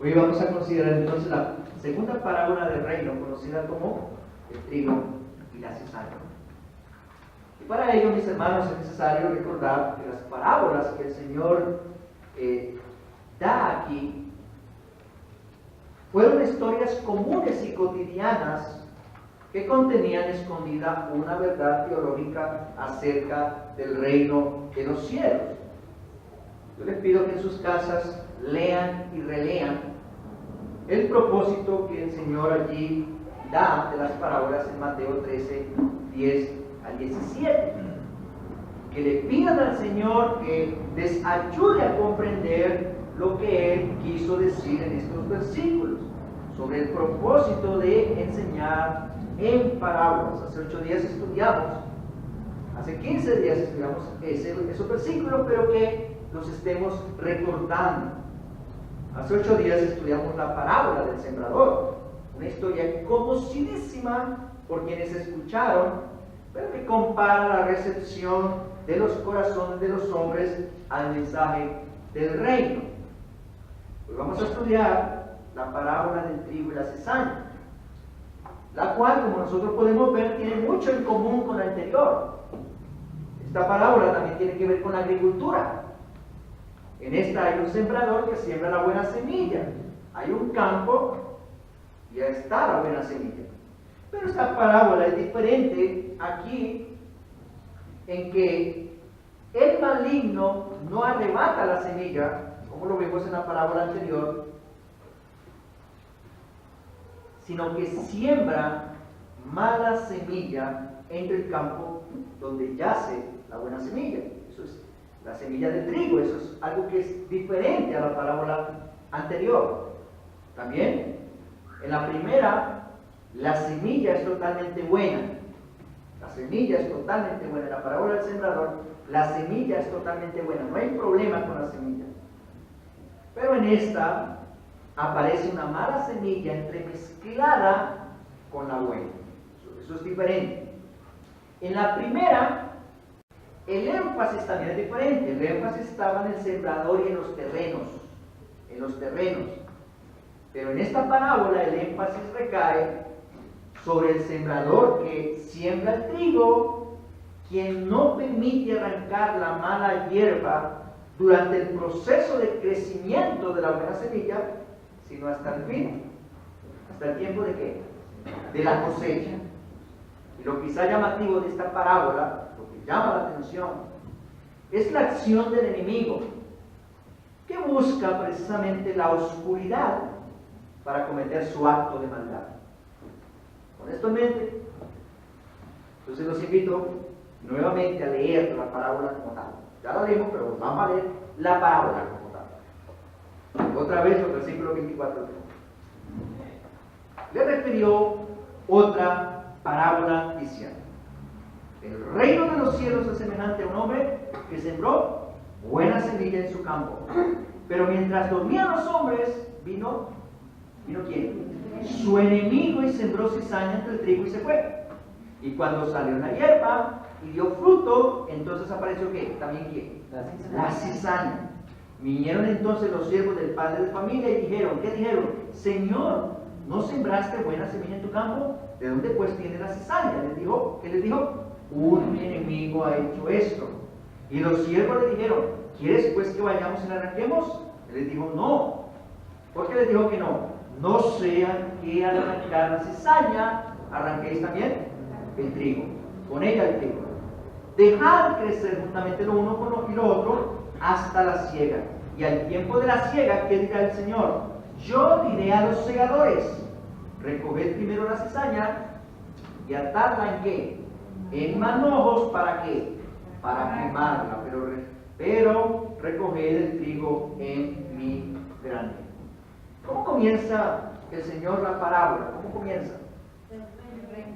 Hoy vamos a considerar entonces la segunda parábola del reino, conocida como el trigo y la cizaña. Y para ello, mis hermanos, es necesario recordar que las parábolas que el Señor da aquí fueron historias comunes y cotidianas que contenían escondida una verdad teológica acerca del reino de los cielos. Yo les pido que en sus casas lean y relean el propósito que el Señor allí da de las parábolas en Mateo 13, 10 al 17. Que le pidan al Señor que les ayude a comprender lo que Él quiso decir en estos versículos sobre el propósito de enseñar en parábolas. Hace 8 días estudiamos, hace 15 días estudiamos esos versículos, pero que los estemos recordando. Hace 8 días estudiamos la parábola del sembrador, una historia conocidísima por quienes escucharon, pero que compara la recepción de los corazones de los hombres al mensaje del reino. Hoy vamos a estudiar la parábola del trigo y la cizaña, la cual, como nosotros podemos ver, tiene mucho en común con la anterior. Esta parábola también tiene que ver con la agricultura. En esta hay un sembrador que siembra la buena semilla. Hay un campo y ahí está la buena semilla. Pero esta parábola es diferente aquí en que el maligno no arrebata la semilla, como lo vimos en la parábola anterior, sino que siembra mala semilla entre el campo donde yace la buena semilla. Eso es la semilla de trigo, eso es algo que es diferente a la parábola anterior. También, en la primera, la semilla es totalmente buena. La semilla es totalmente buena. En la parábola del sembrador, la semilla es totalmente buena. No hay problema con la semilla. Pero en esta aparece una mala semilla entremezclada con la buena. Eso es diferente. En la primera, el énfasis también es diferente. El énfasis estaba en el sembrador y en los terrenos. En los terrenos. Pero en esta parábola el énfasis recae sobre el sembrador que siembra el trigo, quien no permite arrancar la mala hierba durante el proceso de crecimiento de la buena semilla, sino hasta el fin. ¿Hasta el tiempo de qué? De la cosecha. Y lo quizá llamativo de esta parábola, lo que llama la atención, es la acción del enemigo, que busca precisamente la oscuridad para cometer su acto de maldad. Con esto en mente, entonces los invito nuevamente a leer la parábola como tal. Ya la leímos, pero vamos a leer la parábola como tal. Otra vez los versículos 24. Le refirió otra parábola diciendo: el reino de los cielos es semejante a un hombre que sembró buena semilla en su campo. Pero mientras dormían los hombres, ¿vino quién? Su enemigo, y sembró cizaña entre el trigo y se fue. Y cuando salió la hierba y dio fruto, entonces apareció ¿qué? También ¿quién? La cizaña. Vinieron entonces los siervos del padre de familia y dijeron, ¿qué dijeron? Señor, ¿no sembraste buena semilla en tu campo? ¿De dónde pues viene la cizaña? ¿Qué les dijo? Un enemigo ha hecho esto. Y los siervos le dijeron, ¿quieres pues que vayamos y la arranquemos? Él les dijo, no. ¿Por qué les dijo que no? No sean que al arrancar la cizaña, arranquéis también el trigo, con ella el trigo. Dejad crecer juntamente lo uno y lo otro hasta la siega. Y al tiempo de la siega, ¿qué dirá el Señor? Yo diré a los segadores, recoged primero la cizaña y atadla ¿en qué? En manojos, ¿para qué? Para quemarla, pero recoged el trigo en mi granero. ¿Cómo comienza el Señor la parábola? ¿Cómo comienza?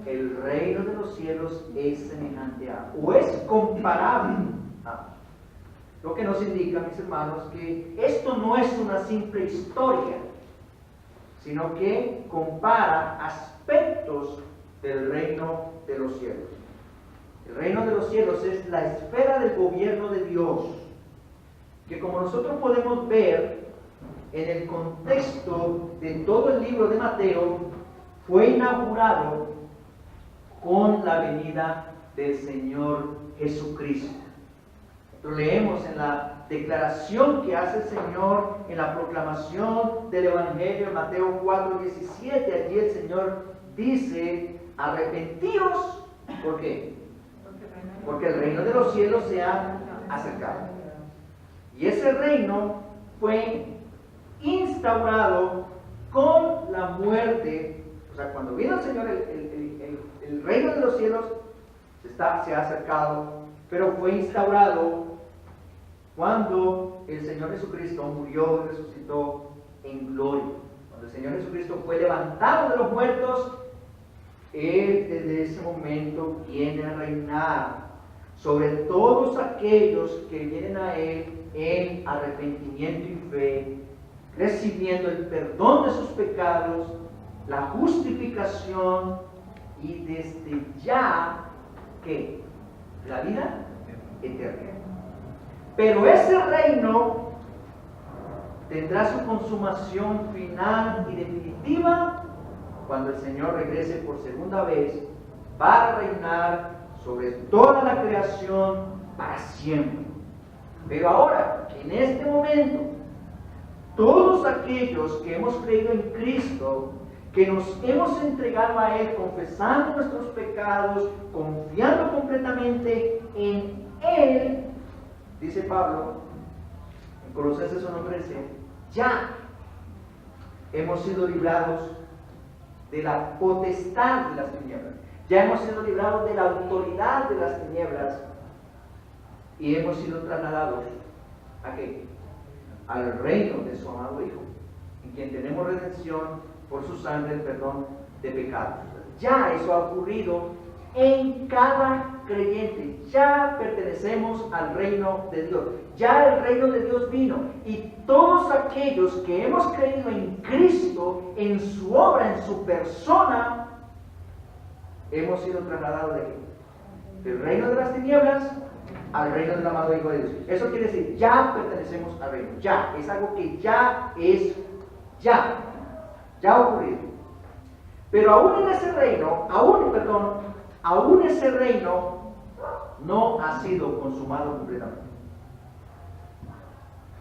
El reino de los cielos es semejante a, o es comparable a. Lo que nos indica, mis hermanos, que esto no es una simple historia, sino que compara aspectos del reino de los cielos. El reino de los cielos es la esfera del gobierno de Dios, que como nosotros podemos ver, en el contexto de todo el libro de Mateo, fue inaugurado con la venida del Señor Jesucristo. Lo leemos en la declaración que hace el Señor en la proclamación del Evangelio en Mateo 4:17. Allí el Señor dice: arrepentíos. ¿Por qué? Porque el reino de los cielos se ha acercado. Y ese reino fue instaurado con la muerte. O sea, cuando vino el Señor, el reino de los cielos se ha acercado, pero fue instaurado cuando el Señor Jesucristo murió y resucitó en gloria. Cuando el Señor Jesucristo fue levantado de los muertos, Él desde ese momento viene a reinar sobre todos aquellos que vienen a Él en arrepentimiento y fe, recibiendo el perdón de sus pecados, la justificación y desde ya, ¿qué? La vida eterna. Pero ese reino tendrá su consumación final y definitiva cuando el Señor regrese por segunda vez para reinar sobre toda la creación para siempre. Pero ahora, en este momento, todos aquellos que hemos creído en Cristo, que nos hemos entregado a Él, confesando nuestros pecados, confiando completamente en Él, dice Pablo en Colosenses 1:13, ya hemos sido librados de la potestad de las tinieblas, ya hemos sido librados de la autoridad de las tinieblas y hemos sido trasladados ¿a qué? Al reino de su amado Hijo, en quien tenemos redención por su sangre, el perdón de pecados. Ya eso ha ocurrido en cada creyente. Ya pertenecemos al reino de Dios. Ya el reino de Dios vino. Y todos aquellos que hemos creído en Cristo, en su obra, en su persona, hemos sido trasladados de aquí, del reino de las tinieblas al reino del amado Hijo de Dios. Eso quiere decir, ya pertenecemos al reino. Ya, es algo que ya es, ya ha ocurrido. Pero aún en ese reino, aún ese reino no ha sido consumado completamente.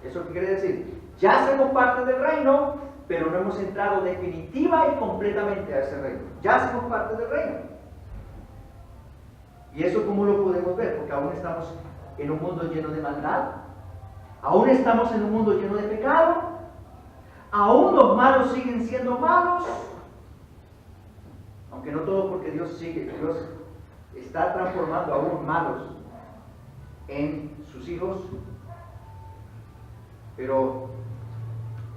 ¿Eso qué quiere decir? Ya somos parte del reino, pero no hemos entrado definitiva y completamente a ese reino. Ya somos parte del reino. ¿Y eso cómo lo podemos ver? Porque aún estamos en un mundo lleno de maldad, aún estamos en un mundo lleno de pecado, aún los malos siguen siendo malos, aunque no todo, porque Dios está transformando a unos malos en sus hijos, pero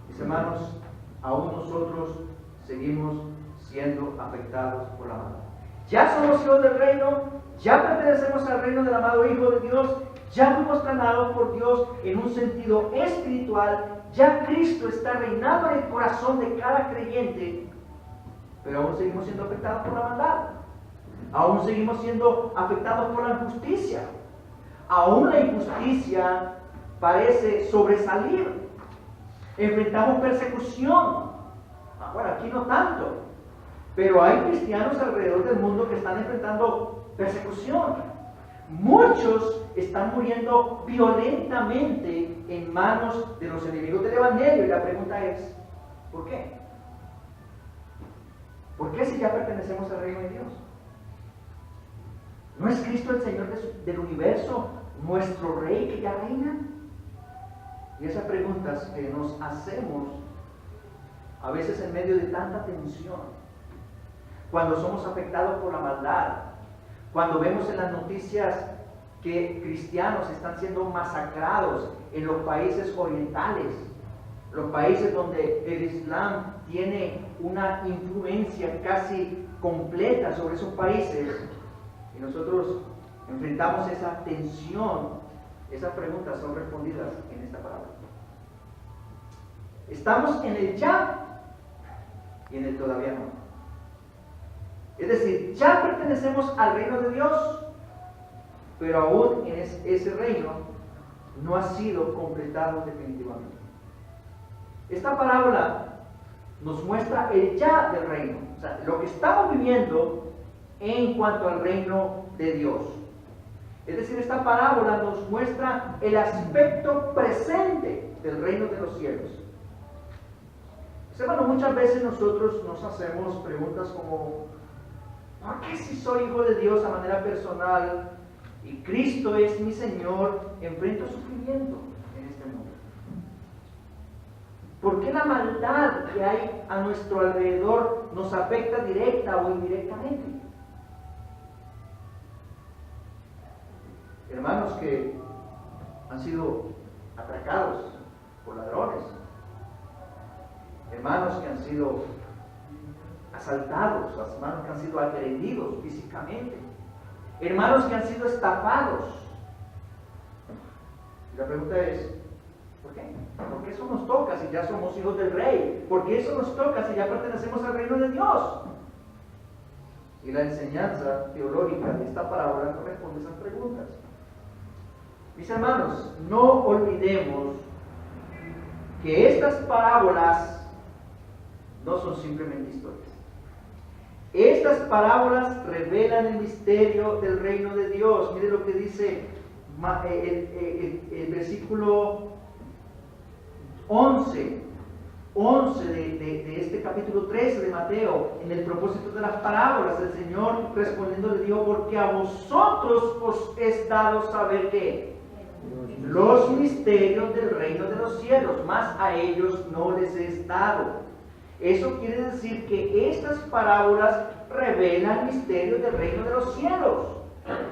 mis hermanos, aún nosotros seguimos siendo afectados por la maldad. Ya somos hijos del reino, ya pertenecemos al reino del amado Hijo de Dios, ya fuimos trasladados por Dios en un sentido espiritual, ya Cristo está reinando en el corazón de cada creyente, pero aún seguimos siendo afectados por la maldad, aún seguimos siendo afectados por la injusticia, aún la injusticia parece sobresalir, enfrentamos persecución. Bueno, aquí no tanto, pero hay cristianos alrededor del mundo que están enfrentando persecución. Muchos están muriendo violentamente en manos de los enemigos del Evangelio. Y la pregunta es, ¿por qué? ¿Por qué si ya pertenecemos al reino de Dios? ¿No es Cristo el Señor del universo, nuestro Rey que ya reina? Y esas preguntas que nos hacemos a veces en medio de tanta tensión, cuando somos afectados por la maldad, cuando vemos en las noticias que cristianos están siendo masacrados en los países orientales, los países donde el Islam tiene una influencia casi completa sobre esos países, y nosotros enfrentamos esa tensión, esas preguntas son respondidas en esta palabra. Estamos en el ya y en el todavía no. Es decir, ya pertenecemos al reino de Dios, pero aún en ese reino no ha sido completado definitivamente. Esta parábola nos muestra el ya del reino, o sea, lo que estamos viviendo en cuanto al reino de Dios. Es decir, esta parábola nos muestra el aspecto presente del reino de los cielos. Hermano, muchas veces nosotros nos hacemos preguntas como, ¿por qué si soy hijo de Dios a manera personal y Cristo es mi Señor, enfrento sufrimiento en este mundo? ¿Por qué la maldad que hay a nuestro alrededor nos afecta directa o indirectamente? Hermanos que han sido atracados por ladrones, hermanos que han sido asaltados, hermanos que han sido agredidos físicamente, hermanos que han sido estafados. Y la pregunta es, ¿por qué? ¿Por qué eso nos toca si ya somos hijos del Rey? ¿Por qué eso nos toca si ya pertenecemos al reino de Dios? Y la enseñanza teológica de esta parábola no responde esas preguntas. Mis hermanos, no olvidemos que estas parábolas no son simplemente historias. Estas parábolas revelan el misterio del reino de Dios. Mire lo que dice el versículo 11 de este capítulo 13 de Mateo. En el propósito de las parábolas, el Señor respondiendo le dijo, porque a vosotros os es dado saber qué. Los misterios del reino de los cielos, mas a ellos no les es dado. Eso quiere decir que estas parábolas revelan misterios del reino de los cielos.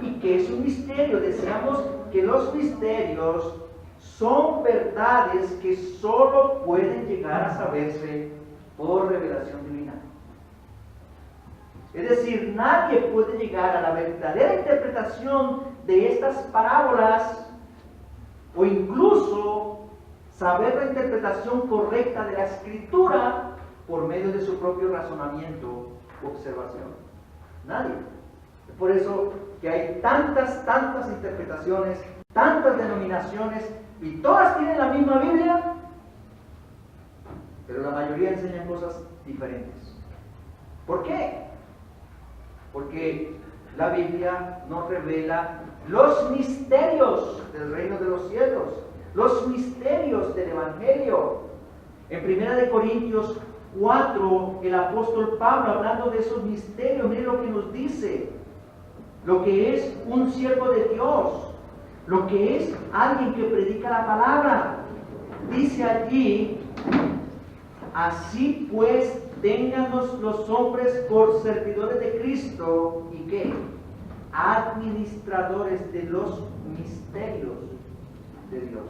¿Y qué es un misterio? Decíamos que los misterios son verdades que solo pueden llegar a saberse por revelación divina. Es decir, nadie puede llegar a la verdadera interpretación de estas parábolas o incluso saber la interpretación correcta de la Escritura por medio de su propio razonamiento u observación. Nadie. Es por eso que hay tantas interpretaciones, tantas denominaciones, y todas tienen la misma Biblia, pero la mayoría enseñan cosas diferentes. ¿Por qué? Porque la Biblia nos revela los misterios del reino de los cielos, los misterios del Evangelio. En 1 Corintios 4, el apóstol Pablo, hablando de esos misterios, mire lo que nos dice, lo que es un siervo de Dios, lo que es alguien que predica la palabra. Dice allí, así pues, téngannos los hombres por servidores de Cristo, ¿y qué? Administradores de los misterios de Dios.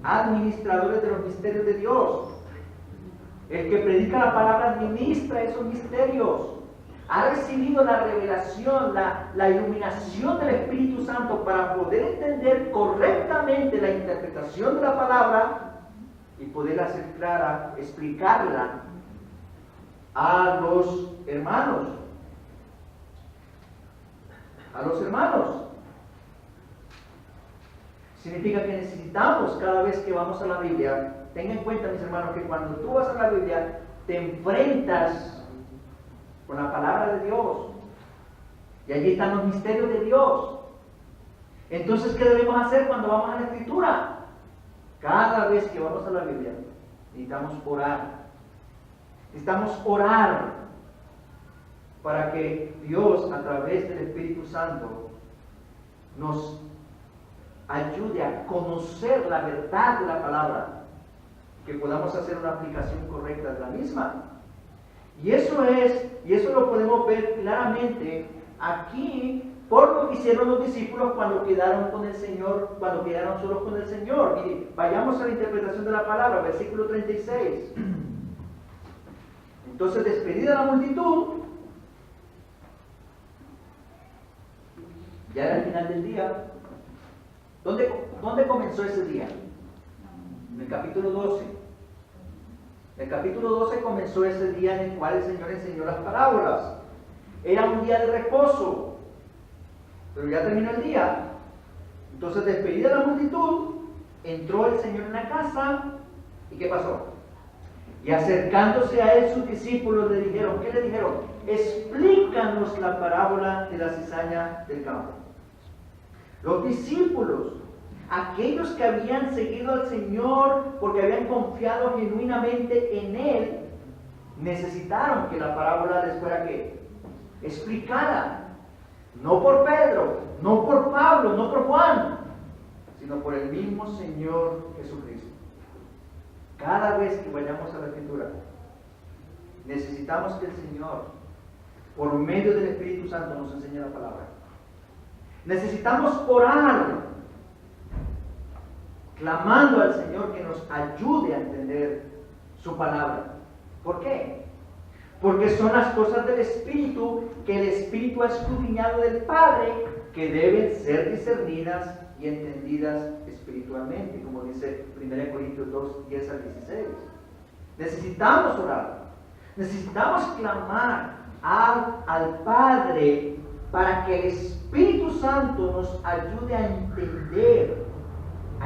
Administradores de los misterios de Dios. El que predica la palabra administra esos misterios. Ha recibido la revelación, la iluminación del Espíritu Santo para poder entender correctamente la interpretación de la palabra y poder hacer clara, explicarla a los hermanos. A los hermanos. Significa que necesitamos cada vez que vamos a la Biblia, tengan en cuenta, mis hermanos, que cuando tú vas a la Biblia te enfrentas con la palabra de Dios y allí están los misterios de Dios. Entonces, ¿qué debemos hacer cuando vamos a la Escritura? Cada vez que vamos a la Biblia necesitamos orar. Necesitamos orar para que Dios, a través del Espíritu Santo, nos ayude a conocer la verdad de la palabra, que podamos hacer una aplicación correcta de la misma. Y eso lo podemos ver claramente aquí por lo que hicieron los discípulos cuando quedaron con el Señor, cuando quedaron solos con el Señor. Mire, vayamos a la interpretación de la palabra, versículo 36. Entonces, despedida la multitud, ya era el final del día. ¿Dónde comenzó ese día? En el capítulo 12. El capítulo 12 comenzó ese día en el cual el Señor enseñó las parábolas. Era un día de reposo, pero ya terminó el día. Entonces, despedida la multitud, entró el Señor en la casa ¿Y qué pasó? Y acercándose a él sus discípulos le dijeron, ¿qué le dijeron? Explícanos la parábola de la cizaña del campo. Los discípulos, aquellos que habían seguido al Señor porque habían confiado genuinamente en Él, necesitaron que la parábola les fuera ¿qué? Explicada. No por Pedro, no por Pablo, no por Juan, sino por el mismo Señor Jesucristo. Cada vez que vayamos a la Escritura, necesitamos que el Señor, por medio del Espíritu Santo, nos enseñe la palabra. Necesitamos orar, clamando al Señor que nos ayude a entender su palabra. ¿Por qué? Porque son las cosas del Espíritu que el Espíritu ha escudriñado del Padre, que deben ser discernidas y entendidas espiritualmente, como dice 1 Corintios 2, 10 al 16. Necesitamos orar, necesitamos clamar al Padre para que el Espíritu Santo nos ayude a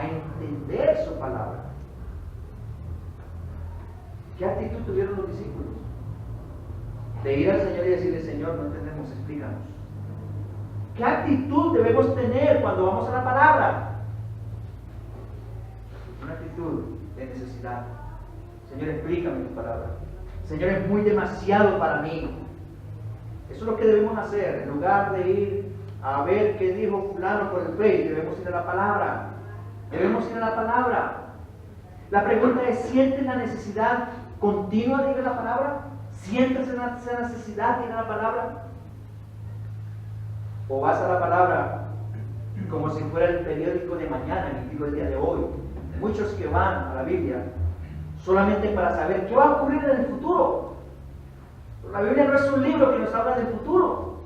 entender su palabra. ¿Qué actitud tuvieron los discípulos? De ir al Señor y decirle, Señor, no entendemos, explícanos. ¿Qué actitud debemos tener cuando vamos a la palabra? Una actitud de necesidad. Señor, explícame tu palabra. Señor, es muy demasiado para mí. Eso es lo que debemos hacer. En lugar de ir a ver qué dijo fulano por el Facebook, debemos ir a la palabra. Debemos ir a la palabra. La pregunta es, ¿sientes la necesidad continua de ir a la palabra? ¿Sientes esa necesidad de ir a la palabra? ¿O vas a la palabra como si fuera el periódico de mañana, emitido el día de hoy? Muchos que van a la Biblia solamente para saber qué va a ocurrir en el futuro. Pero la Biblia no es un libro que nos habla del futuro.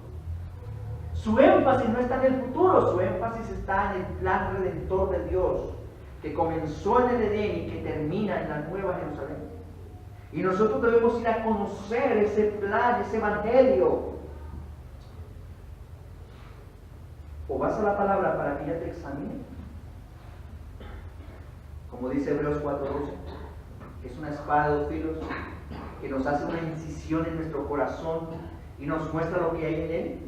Su énfasis no está en el futuro, su énfasis está en el plan redentor de Dios, que comenzó en el Edén y que termina en la Nueva Jerusalén. Y nosotros debemos ir a conocer ese plan, ese evangelio. O vas a la palabra para que ella te examine, como dice Hebreos 4:12, que es una espada de dos filos que nos hace una incisión en nuestro corazón y nos muestra lo que hay en él.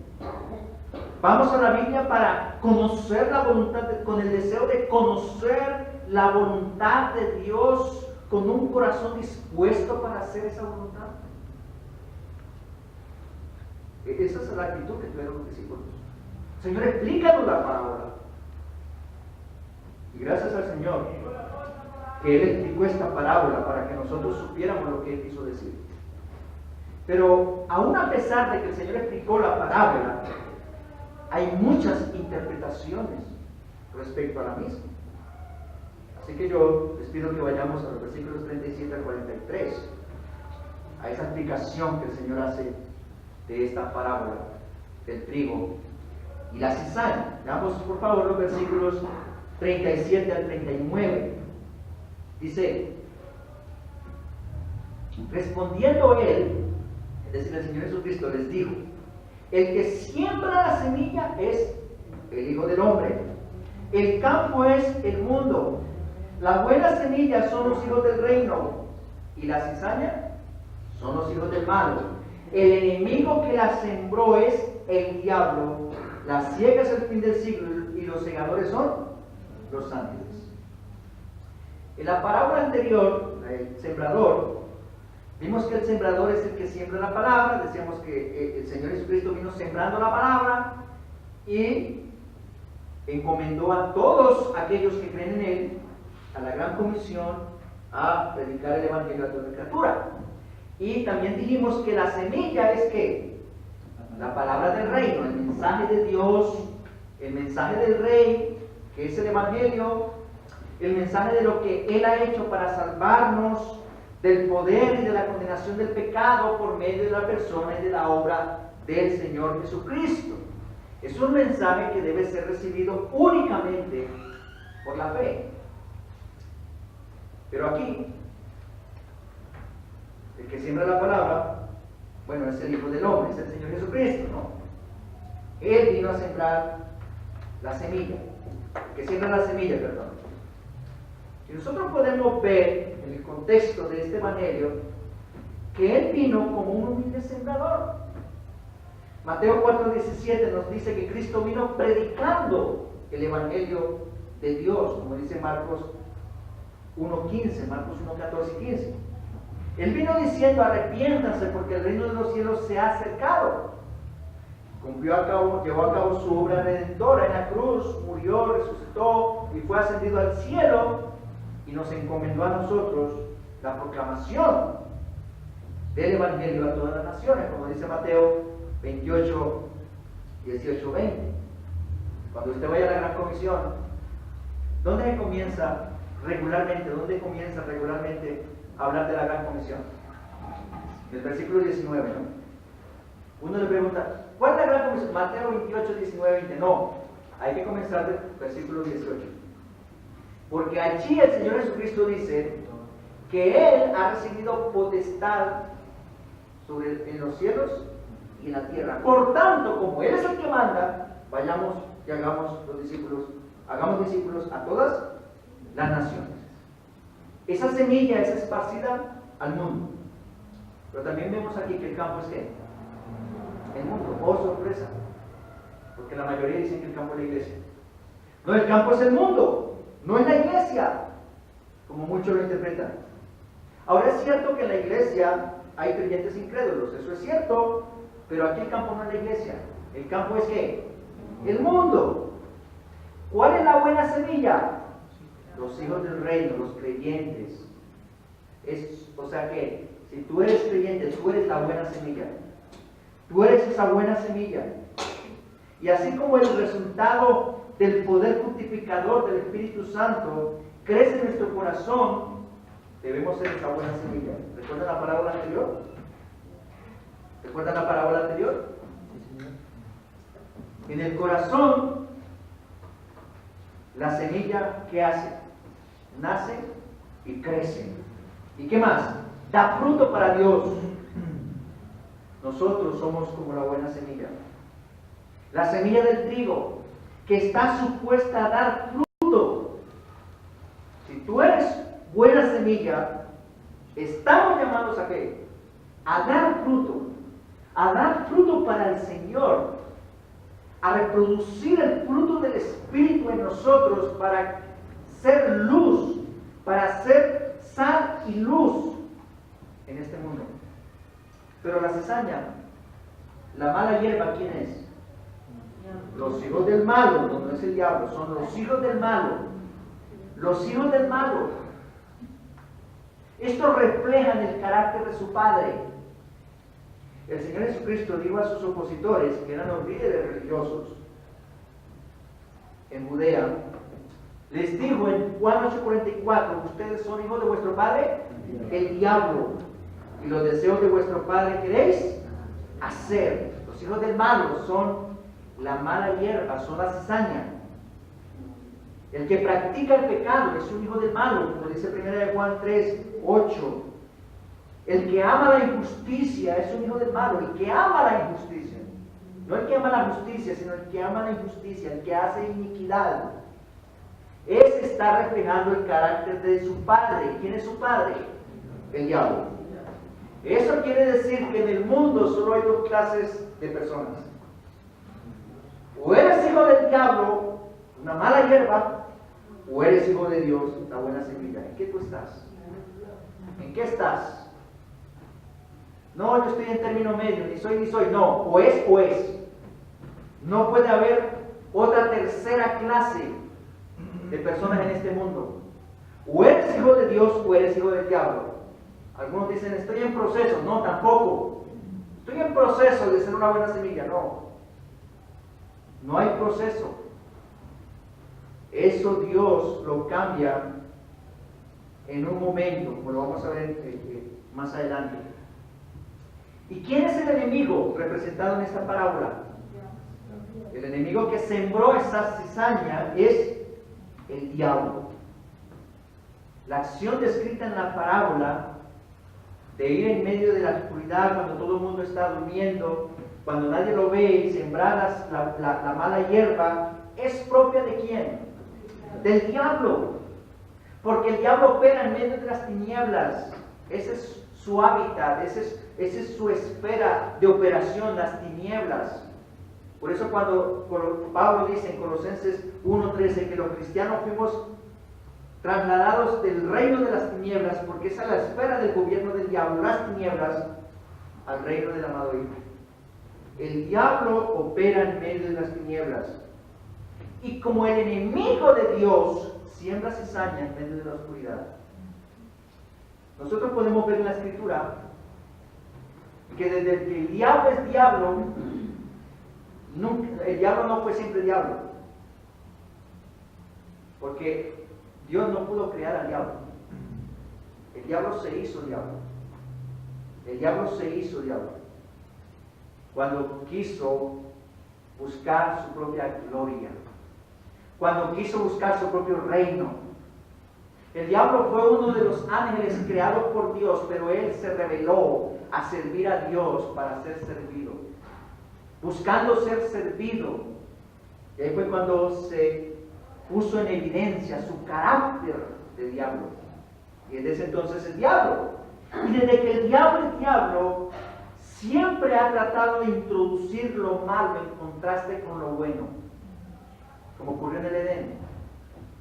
Vamos a la Biblia para conocer la voluntad, con el deseo de conocer la voluntad de Dios, con un corazón dispuesto para hacer esa voluntad. Esa es la actitud que tuvieron los discípulos. Señor, explícanos la parábola. Y gracias al Señor que Él explicó esta parábola para que nosotros supiéramos lo que Él quiso decir. Pero aún a pesar de que el Señor explicó la parábola, hay muchas interpretaciones respecto a la misma. Así que yo les pido que vayamos a los versículos 37 al 43, a esa explicación que el Señor hace de esta parábola del trigo y la cizaña. Veamos por favor los versículos 37 al 39. Dice, respondiendo Él, es decir, el Señor Jesucristo les dijo, el que siembra la semilla es el Hijo del Hombre. El campo es el mundo. Las buenas semillas son los hijos del reino y la cizaña son los hijos del malo. El enemigo que la sembró es el diablo. La siega es el fin del siglo y los segadores son los ángeles. En la parábola anterior, el sembrador, vimos que el sembrador es el que siembra la palabra. Decíamos que el Señor Jesucristo vino sembrando la palabra y encomendó a todos aquellos que creen en Él a la gran comisión a predicar el Evangelio a toda criatura. Y también dijimos que la semilla es que la palabra del reino, el mensaje de Dios, el mensaje del Rey, que es el Evangelio, el mensaje de lo que Él ha hecho para salvarnos del poder y de la condenación del pecado por medio de la persona y de la obra del Señor Jesucristo. Es un mensaje que debe ser recibido únicamente por la fe. Pero aquí, el que siembra la palabra, bueno, es el Hijo del Hombre, es el Señor Jesucristo, ¿no? Él vino a sembrar la semilla, que siembra la semilla, perdón. Y nosotros podemos ver en el contexto de este evangelio, que Él vino como un humilde sembrador. Mateo 4:17 nos dice que Cristo vino predicando el evangelio de Dios, como dice Marcos 1:15, Marcos 1:14 y 15. Él vino diciendo: arrepiéntanse porque el reino de los cielos se ha acercado. Llevó a cabo su obra redentora en la cruz, murió, resucitó y fue ascendido al cielo, y nos encomendó a nosotros la proclamación del evangelio a todas las naciones, como dice Mateo 28:18-20. Cuando usted vaya a la gran comisión, ¿dónde comienza regularmente a hablar de la gran comisión? El versículo 19, ¿no? Uno le pregunta, ¿cuál es la gran comisión? Mateo 28:19-20. No, hay que comenzar del versículo 18. Porque allí el Señor Jesucristo dice que Él ha recibido potestad en los cielos y en la tierra. Por tanto, como Él es el que manda, vayamos y hagamos discípulos a todas las naciones. Esa semilla es esparcida al mundo. Pero también vemos aquí que el campo es ¿qué? El mundo. Oh, sorpresa. Porque la mayoría dicen que el campo es la iglesia. No, el campo es el mundo, no es la iglesia, como muchos lo interpretan. Ahora es cierto que en la iglesia hay creyentes incrédulos, eso es cierto, pero aquí el campo no es la iglesia. El campo es ¿qué? El mundo. ¿Cuál es la buena semilla? Los hijos del reino, los creyentes. O sea que, si tú eres creyente, tú eres la buena semilla. Tú eres esa buena semilla. Y así como el resultado del poder fructificador del Espíritu Santo crece en nuestro corazón, debemos ser esa buena semilla. ¿Recuerdan la parábola anterior? ¿Recuerdan la parábola anterior? En el corazón, la semilla, ¿qué hace? Nace y crece. ¿Y qué más? Da fruto para Dios. Nosotros somos como la buena semilla. La semilla del trigo, que está supuesta a dar fruto. Si tú eres buena semilla, estamos llamados ¿a qué? A dar fruto. A dar fruto para el Señor. A reproducir el fruto del Espíritu en nosotros para ser luz, para ser sal y luz en este mundo. Pero la cizaña, la mala hierba, ¿quién es? Los hijos del malo, no es el diablo, son los hijos del malo. Los hijos del malo. Estos reflejan el carácter de su padre. El Señor Jesucristo dijo a sus opositores, que eran los líderes religiosos en Judea, les dijo en Juan 8:44, ustedes son hijos de vuestro padre, el diablo, y los deseos de vuestro padre queréis hacer. Los hijos del malo son la mala hierba, son la cizaña. El que practica el pecado es un hijo del malo, como dice 1 Juan 3:8. El que ama la injusticia es un hijo del malo, el que ama la injusticia. No el que ama la justicia, sino el que ama la injusticia, el que hace iniquidad. Ese está reflejando el carácter de su padre. ¿Quién es su padre? El diablo. Eso quiere decir que en el mundo solo hay dos clases de personas. O eres hijo del diablo, una mala hierba, o eres hijo de Dios, la buena semilla. ¿En qué tú estás? ¿En qué estás? No, yo estoy en término medio, ni soy ni soy. No, o es o es. No puede haber otra tercera clase de personas en este mundo. O eres hijo de Dios o eres hijo del diablo. Algunos dicen, estoy en proceso. No, tampoco. Estoy en proceso de ser una buena semilla. No. No hay proceso. Eso Dios lo cambia en un momento, como lo vamos a ver más adelante. ¿Y quién es el enemigo representado en esta parábola? El enemigo que sembró esa cizaña es el diablo. La acción descrita en la parábola de ir en medio de la oscuridad cuando todo el mundo está durmiendo, cuando nadie lo ve y sembrar la mala hierba, ¿es propia de quién? Del diablo. Porque el diablo opera en medio de las tinieblas. Ese es su hábitat, esa es su esfera de operación, las tinieblas. Por eso cuando Pablo dice en Colosenses 1:13 que los cristianos fuimos trasladados del reino de las tinieblas, porque esa es la esfera del gobierno del diablo, las tinieblas, al reino del amado Hijo. El diablo opera en medio de las tinieblas. Y como el enemigo de Dios, siembra cizaña en medio de la oscuridad. Nosotros podemos ver en la Escritura que desde que el diablo es diablo, el diablo no fue siempre diablo. Porque Dios no pudo crear al diablo. El diablo se hizo diablo. El diablo se hizo diablo cuando quiso buscar su propia gloria, cuando quiso buscar su propio reino. El diablo fue uno de los ángeles creados por Dios, pero él se rebeló a servir a Dios para ser servido, buscando ser servido. Y ahí fue cuando se puso en evidencia su carácter de diablo. Y desde entonces es diablo. Y desde que el diablo es diablo, siempre ha tratado de introducir lo malo en contraste con lo bueno, como ocurrió en el Edén.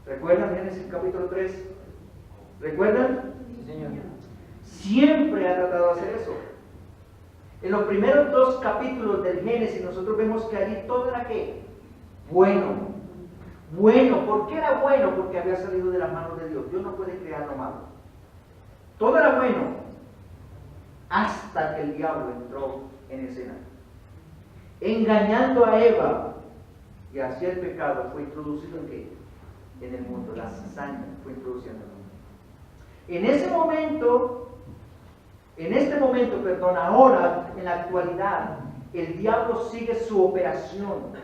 ¿Recuerdan Génesis capítulo 3? ¿Recuerdan? Sí, Señor. Siempre ha tratado de hacer eso. En los primeros 2 capítulos del Génesis nosotros vemos que allí todo era ¿qué? Bueno. Bueno, ¿por qué era bueno? Porque había salido de las manos de Dios. Dios no puede crear lo malo. Todo era bueno hasta que el diablo entró en escena, engañando a Eva, y así el pecado fue introducido ¿en qué? En el mundo. La cizaña fue introducida en el mundo. En este momento, ahora, en la actualidad, el diablo sigue su operación.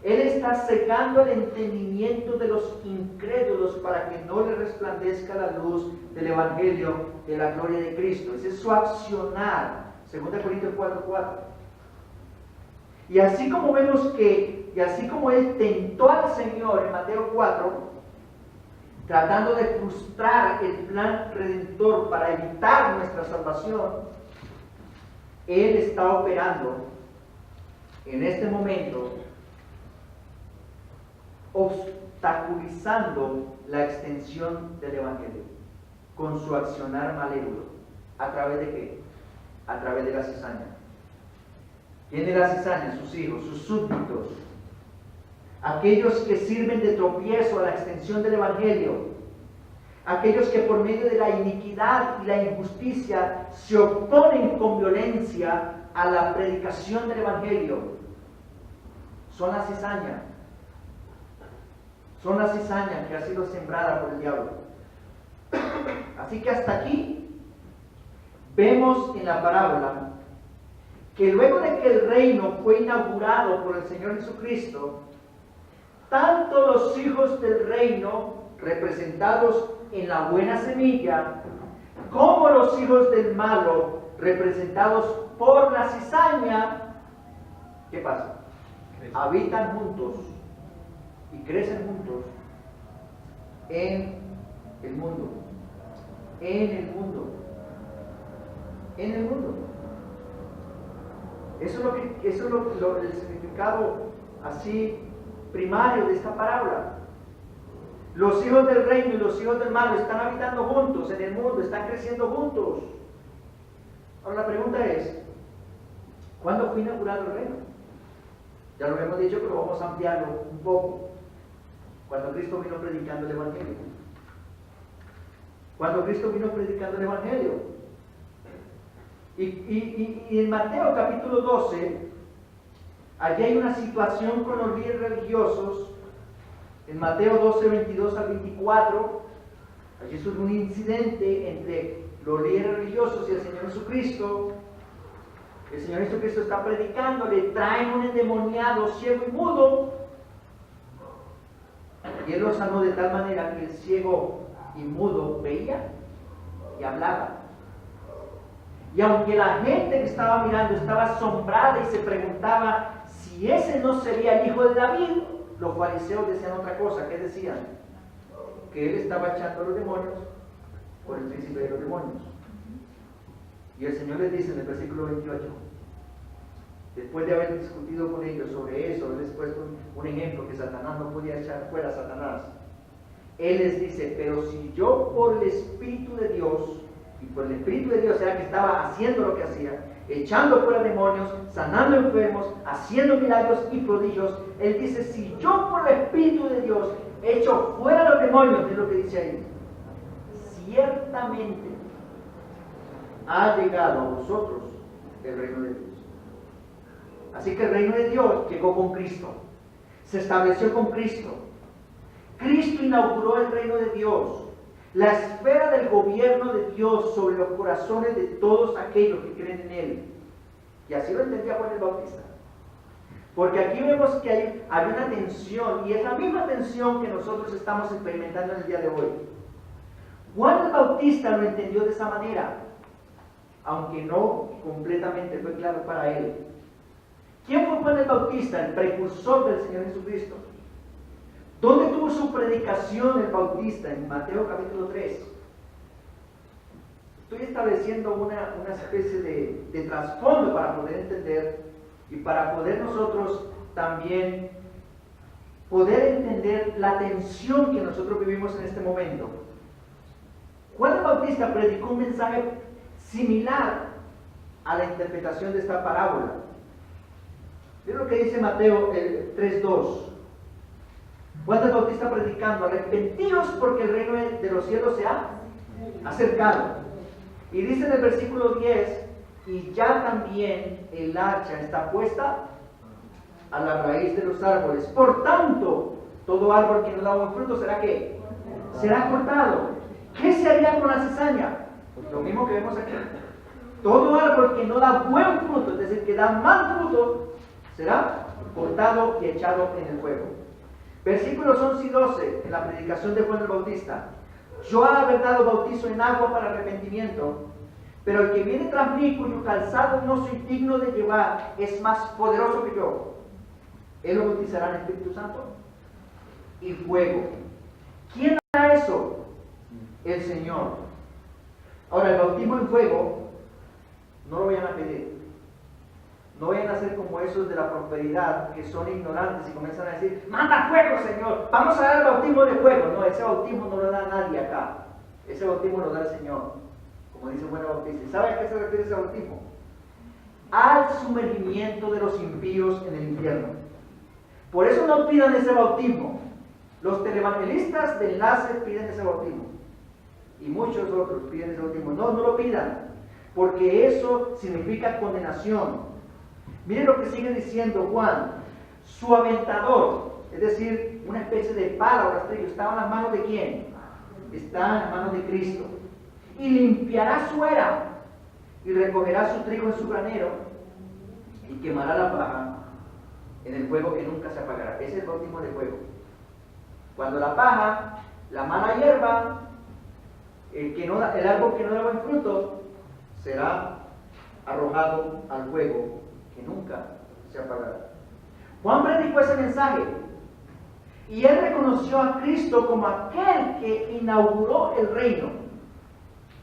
Él está cegando el entendimiento de los incrédulos para que no le resplandezca la luz del Evangelio de la gloria de Cristo. Ese es su accionar. 2 Corintios 4:4. Y así como vemos y así como él tentó al Señor en Mateo 4, tratando de frustrar el plan redentor para evitar nuestra salvación, él está operando en este momento, obstaculizando la extensión del Evangelio con su accionar malévolo. ¿A través de qué? A través de la cizaña. ¿Quién es la cizaña? Sus hijos, sus súbditos, aquellos que sirven de tropiezo a la extensión del Evangelio, aquellos que por medio de la iniquidad y la injusticia se oponen con violencia a la predicación del Evangelio. Son la cizaña. Son la cizaña que ha sido sembrada por el diablo. Así que hasta aquí vemos en la parábola que luego de que el reino fue inaugurado por el Señor Jesucristo, tanto los hijos del reino, representados en la buena semilla, como los hijos del malo, representados por la cizaña, ¿qué pasa? Habitan juntos y crecen juntos en el mundo. En el mundo. En el mundo. Eso es el significado así primario de esta parábola. Los hijos del reino y los hijos del malo están habitando juntos en el mundo, están creciendo juntos. Ahora la pregunta es, ¿cuándo fue inaugurado el reino? Ya lo hemos dicho, pero vamos a ampliarlo un poco. Cuando Cristo vino predicando el Evangelio. Cuando Cristo vino predicando el Evangelio. Y en Mateo capítulo 12, allí hay una situación con los líderes religiosos. En Mateo 12, 22 al 24, allí surge un incidente entre los líderes religiosos y el Señor Jesucristo. El Señor Jesucristo está predicando, le traen un endemoniado ciego y mudo, y Él lo sanó de tal manera que el ciego y mudo veía y hablaba. Y aunque la gente que estaba mirando estaba asombrada y se preguntaba si ese no sería el hijo de David, los fariseos decían otra cosa. ¿Qué decían? que él estaba echando a los demonios por el príncipe de los demonios. Y el Señor les dice en el versículo 28, después de haber discutido con ellos sobre eso, él les puesto un ejemplo que Satanás no podía echar fuera a Satanás. Él les dice, pero si yo por el Espíritu de Dios, y por el Espíritu de Dios era que estaba haciendo lo que hacía, echando fuera demonios, sanando enfermos, haciendo milagros y prodigios, él dice, si yo por el Espíritu de Dios echo fuera los demonios, es lo que dice ahí, ciertamente ha llegado a vosotros el reino de Dios. Así que el reino de Dios llegó con Cristo, se estableció con Cristo. Cristo inauguró el reino de Dios, la esfera del gobierno de Dios sobre los corazones de todos aquellos que creen en Él. Y así lo entendía Juan el Bautista. Porque aquí vemos que hay una tensión, y es la misma tensión que nosotros estamos experimentando en el día de hoy. Juan el Bautista lo entendió de esa manera, aunque no completamente fue claro para él. ¿Quién fue Juan el Bautista? El precursor del Señor Jesucristo. ¿Dónde tuvo su predicación el Bautista? En Mateo capítulo 3. Estoy estableciendo una especie de trasfondo para poder entender y para poder nosotros también poder entender la tensión que nosotros vivimos en este momento. Juan el Bautista predicó un mensaje similar a la interpretación de esta parábola. Miren lo que dice Mateo 3:2. Juan el Bautista predicando, arrepentíos porque el reino de los cielos se ha acercado. Y dice en el versículo 10, y ya también el hacha está puesta a la raíz de los árboles. Por tanto, todo árbol que no da buen fruto será ¿qué? Será cortado. ¿Qué se haría con la cizaña? Pues lo mismo que vemos aquí. Todo árbol que no da buen fruto, es decir, que da mal fruto, será cortado y echado en el fuego. Versículos 11 y 12, en la predicación de Juan el Bautista. Yo a la verdad os bautizo en agua para arrepentimiento, pero el que viene tras mí, cuyo calzado no soy digno de llevar, es más poderoso que yo. Él lo bautizará en Espíritu Santo y fuego. ¿Quién hará eso? El Señor. Ahora, el bautismo en fuego, no lo vayan a pedir. No vayan a ser como esos de la prosperidad que son ignorantes y comienzan a decir, manda fuego, Señor, vamos a dar el bautismo de fuego. No, ese bautismo no lo da nadie acá. Ese bautismo lo da el Señor, como dice Juan el Bautista. ¿Y sabe a qué se refiere ese bautismo? Al sumergimiento de los impíos en el infierno. Por eso no pidan ese bautismo. Los televangelistas de enlace piden ese bautismo. Y muchos otros piden ese bautismo. No, no lo pidan, porque eso significa condenación. Miren lo que sigue diciendo Juan. Su aventador, es decir, una especie de pala o rastrillo, estaba en las manos de ¿quién? Está en las manos de Cristo. Y limpiará su era, y recogerá su trigo en su granero, y quemará la paja en el fuego que nunca se apagará. Ese es el bautismo de fuego. Cuando la paja, la mala hierba, el árbol que no da buen fruto, será arrojado al fuego que nunca se apagará. Juan predicó ese mensaje y él reconoció a Cristo como aquel que inauguró el reino.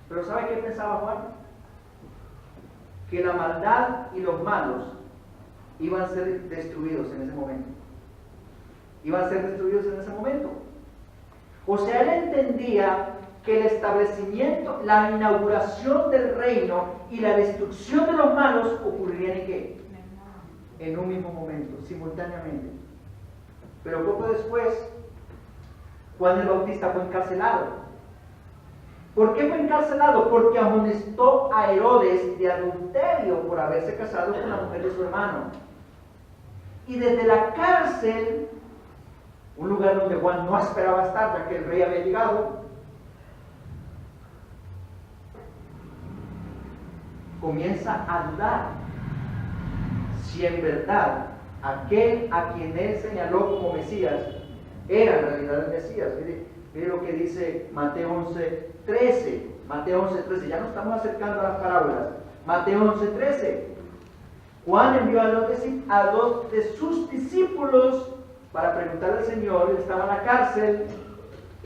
Pero ¿sabe qué pensaba Juan? Que la maldad y los malos iban a ser destruidos en ese momento. Iban a ser destruidos en ese momento. O sea, él entendía que el establecimiento, la inauguración del reino y la destrucción de los malos ocurrirían ¿en qué? En un mismo momento, simultáneamente. Pero poco después, Juan el Bautista fue encarcelado. ¿Por qué fue encarcelado? Porque amonestó a Herodes de adulterio por haberse casado con la mujer de su hermano. Y desde la cárcel, un lugar donde Juan no esperaba estar, ya que el rey había llegado, comienza a dudar si en verdad aquel a quien él señaló como Mesías era en realidad el Mesías. Mire lo que dice Mateo 11:13. Mateo 11:13. Ya nos estamos acercando a las parábolas. Mateo 11:13. Juan envió a dos de sus discípulos para preguntarle al Señor. Él estaba en la cárcel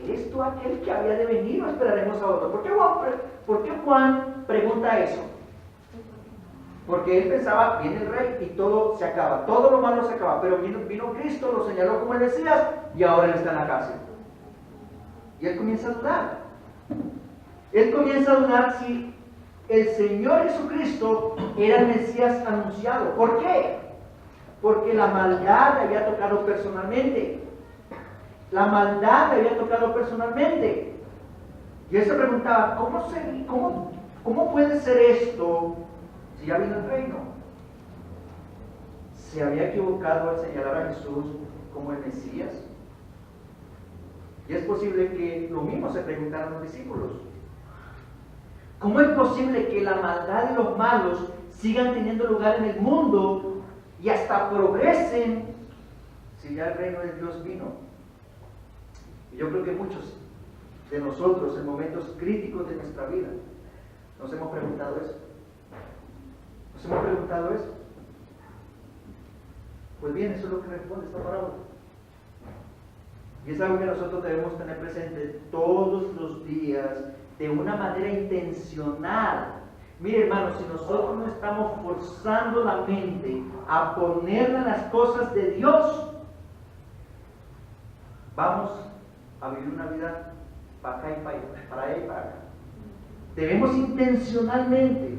¿eres tú aquel que había de venir o esperaremos a otro? ¿Por qué Juan pregunta eso? Porque él pensaba, viene el rey y todo se acaba, todo lo malo se acaba, pero vino Cristo, lo señaló como el Mesías y ahora él está en la cárcel. Y él comienza a dudar. Él comienza a dudar si el Señor Jesucristo era el Mesías anunciado. ¿Por qué? Porque la maldad le había tocado personalmente. La maldad le había tocado personalmente. Y él se preguntaba, ¿cómo puede ser esto si ya vino el reino? ¿Se había equivocado al señalar a Jesús como el Mesías? Y es posible que lo mismo se preguntaran los discípulos. ¿Cómo es posible que la maldad y los malos sigan teniendo lugar en el mundo y hasta progresen si ya el reino de Dios vino? Y yo creo que muchos de nosotros en momentos críticos de nuestra vida nos hemos preguntado eso. ¿Nos hemos preguntado eso? Pues bien, eso es lo que responde esta parábola. Y es algo que nosotros debemos tener presente todos los días de una manera intencional. Mire, hermanos, si nosotros no estamos forzando la mente a ponerla en las cosas de Dios, vamos a vivir una vida para acá y para allá y para acá. Debemos intencionalmente,